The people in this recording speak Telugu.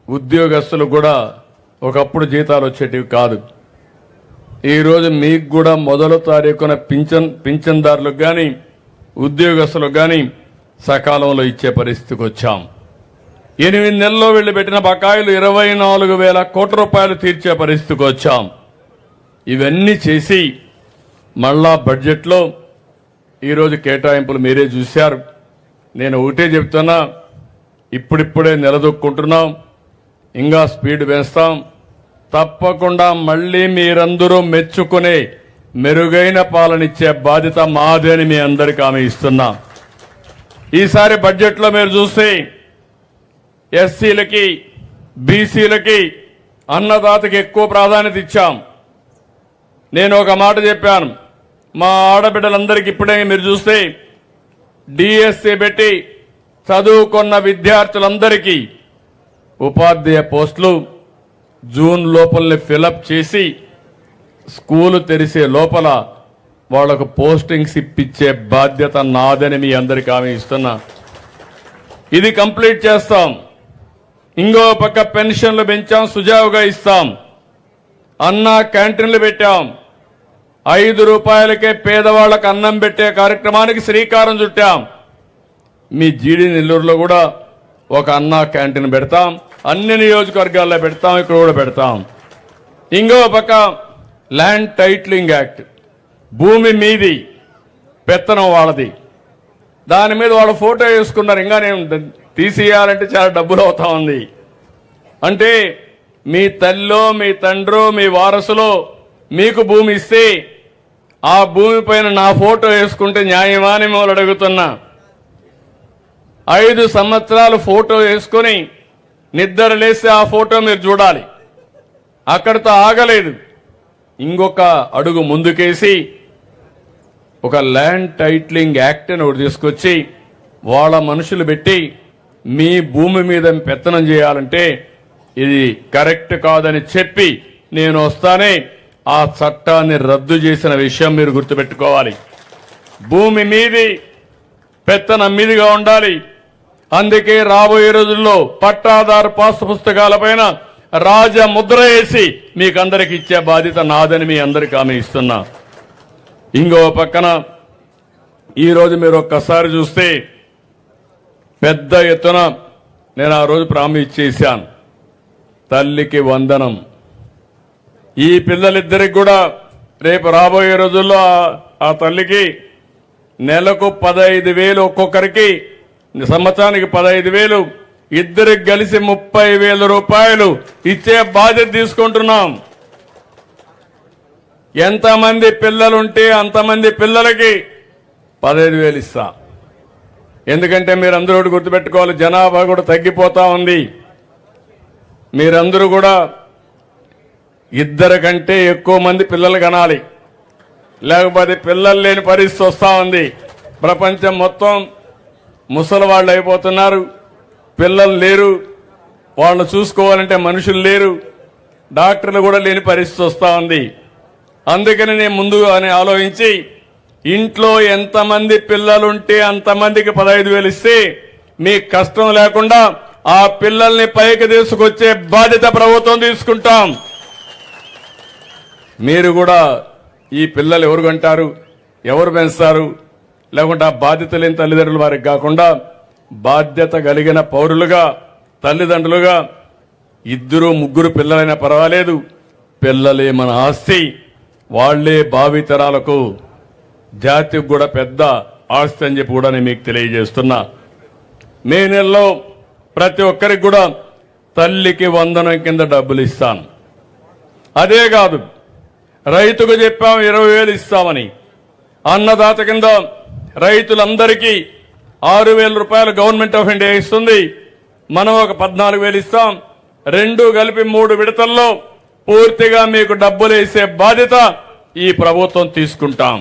ఉద్యోగస్తులు కూడా ఒకప్పుడు జీతాలు వచ్చేటివి కాదు. ఈరోజు మీకు కూడా మొదటి తారీఖున పింఛన్దారులకు కానీ ఉద్యోగస్తులకు కానీ సకాలంలో ఇచ్చే పరిస్థితికి వచ్చాం. 8 నెలల్లో వీళ్ళు పెట్టిన బకాయిలు 24,000 కోట్ల రూపాయలు తీర్చే పరిస్థితికి వచ్చాం. ఇవన్నీ చేసి మళ్ళా బడ్జెట్లో ఈరోజు కేటాయింపులు మీరే చూశారు. నేను ఒకటే చెప్తున్నా, ఇప్పుడిప్పుడే నిలదొక్కుంటున్నాం, ఇంకా స్పీడ్ వేస్తాం. తప్పకుండా మళ్ళీ మీరందరూ మెచ్చుకునే మెరుగైన పాలనిచ్చే బాధ్యత మాది అని మీ అందరికీ హామీ ఇస్తున్నా. ఈసారి బడ్జెట్లో మీరు చూస్తే ఎస్సీలకి బీసీలకి అన్నదాతకి ఎక్కువ ప్రాధాన్యత ఇచ్చాం. నేను ఒక మాట చెప్పాను, మా ఆడబిడ్డలందరికీ ఇప్పుడే మీరు చూస్తే డిఎస్సి పెట్టి చదువుకున్న విద్యార్థులందరికీ ఉపాధ్యాయ పోస్టులు జూన్ లోపలనే ఫిలప్ చేసి స్కూలు తెరిసే లోపల వాళ్లకు పోస్టింగ్స్ ఇప్పించే బాధ్యత నాదని మీ అందరికీ హామీ ఇస్తున్నా. ఇది కంప్లీట్ చేస్తాం. ఇంకో పక్క పెన్షన్లు పెంచాం, సుజావుగా ఇస్తాం. అన్నా క్యాంటీన్లు పెట్టాం. 5 రూపాయలకే పేదవాళ్లకు అన్నం పెట్టే కార్యక్రమానికి శ్రీకారం చుట్టాం. మీ జీడి నెల్లూరులో కూడా ఒక అన్నా క్యాంటీన్ పెడతాం. అన్ని నియోజకవర్గాల్లో పెడతాం, ఇక్కడ కూడా పెడతాం. ఇంకో పక్క ల్యాండ్ టైటిలింగ్ యాక్ట్, భూమి మీది పెత్తనం వాళ్ళది, దాని మీద వాళ్ళ ఫోటో వేసుకున్నారు. ఇంకా నేను తీసేయాలంటే చాలా డబ్బులు అవుతా ఉంది. అంటే మీ తల్లో మీ తండ్రో మీ వారసులో మీకు భూమి ఇస్తే ఆ భూమి పైన నా ఫోటో వేసుకుంటే న్యాయమా అని మిమ్మల్ని అడుగుతున్నా. 5 సంవత్సరాలు ఫోటో వేసుకొని నిద్ర లేస్తే ఆ ఫోటో మీరు చూడాలి. అక్కడితో ఆగలేదు, ఇంకొక అడుగు ముందుకేసి ఒక ల్యాండ్ టైటిలింగ్ యాక్ట్ అని ఒకటి తీసుకొచ్చి వాళ్ళ మనుషులు పెట్టి మీ భూమి మీద పెత్తనం చేయాలంటే ఇది కరెక్ట్ కాదని చెప్పి నేను వస్తానే ఆ చట్టాన్ని రద్దు చేసిన విషయం మీరు గుర్తుపెట్టుకోవాలి. భూమి మీది పెత్తనం మీదిగా ఉండాలి. అందుకే రాబోయే రోజుల్లో పట్టాదారు పాస్ పుస్తకాలపైన రాజముద్ర వేసి మీకందరికి ఇచ్చే బాధ్యత నాదని మీ అందరికీ హామీ ఇస్తున్నా. ఇంకో పక్కన ఈరోజు మీరు ఒక్కసారి చూస్తే పెద్ద ఎత్తున నేను ఆ రోజు ప్రామిస్ చేశాను, తల్లికి వందనం. ఈ పిల్లలిద్దరికి కూడా రేపు రాబోయే రోజుల్లో ఆ తల్లికి నెలకు 15,000 ఒక్కొక్కరికి, సంవత్సరానికి 15,000, ఇద్దరికి కలిసి 30,000 రూపాయలు ఇచ్చే బాధ్యత తీసుకుంటున్నాం. ఎంతమంది పిల్లలుంటే అంతమంది పిల్లలకి 15,000 ఇస్తా. ఎందుకంటే మీరందరూ కూడా గుర్తుపెట్టుకోవాలి, జనాభా కూడా తగ్గిపోతా ఉంది. మీరందరూ కూడా 2 కంటే ఎక్కువ మంది పిల్లలు కనాలి, లేకపోతే పిల్లలు లేని పరిస్థితి వస్తూ ఉంది. ప్రపంచం మొత్తం ముసలి వాళ్ళు అయిపోతున్నారు, పిల్లలు లేరు, వాళ్ళని చూసుకోవాలంటే మనుషులు లేరు, డాక్టర్లు కూడా లేని పరిస్థితి వస్తూ ఉంది. అందుకని నేను ముందుగానే ఆలోచించి ఇంట్లో ఎంతమంది పిల్లలుంటే అంతమందికి 15,000 ఇస్తే మీకు కష్టం లేకుండా ఆ పిల్లల్ని పైకి తీసుకొచ్చే బాధ్యత ప్రభుత్వం తీసుకుంటాం. మీరు కూడా ఈ పిల్లలు ఎవరు కంటారు, ఎవరు పెంచుతారు, లేకుంటే ఆ బాధ్యత లేని తల్లిదండ్రులు వారికి కాకుండా బాధ్యత కలిగిన పౌరులుగా తల్లిదండ్రులుగా 2, 3 పిల్లలైనా పర్వాలేదు, పిల్లలే మన ఆస్తి. వాళ్లే భావితరాలకు జాతికి కూడా పెద్ద ఆస్తి అని చెప్పి కూడా నేను మీకు తెలియజేస్తున్నా. మే నెలలో ప్రతి ఒక్కరికి కూడా తల్లికి వందనం కింద డబ్బులు ఇస్తాను. అదే కాదు, రైతుకు చెప్పాం 20,000 ఇస్తామని. అన్నదాత కింద రైతులందరికీ 6,000 రూపాయలు గవర్నమెంట్ ఆఫ్ ఇండియా ఇస్తుంది. మనం ఒక 14,000 ఇస్తాం. 2 కలిపి 3 విడతల్లో పూర్తిగా మీకు డబ్బులు వేసే బాధ్యత ఈ ప్రభుత్వం తీసుకుంటాం.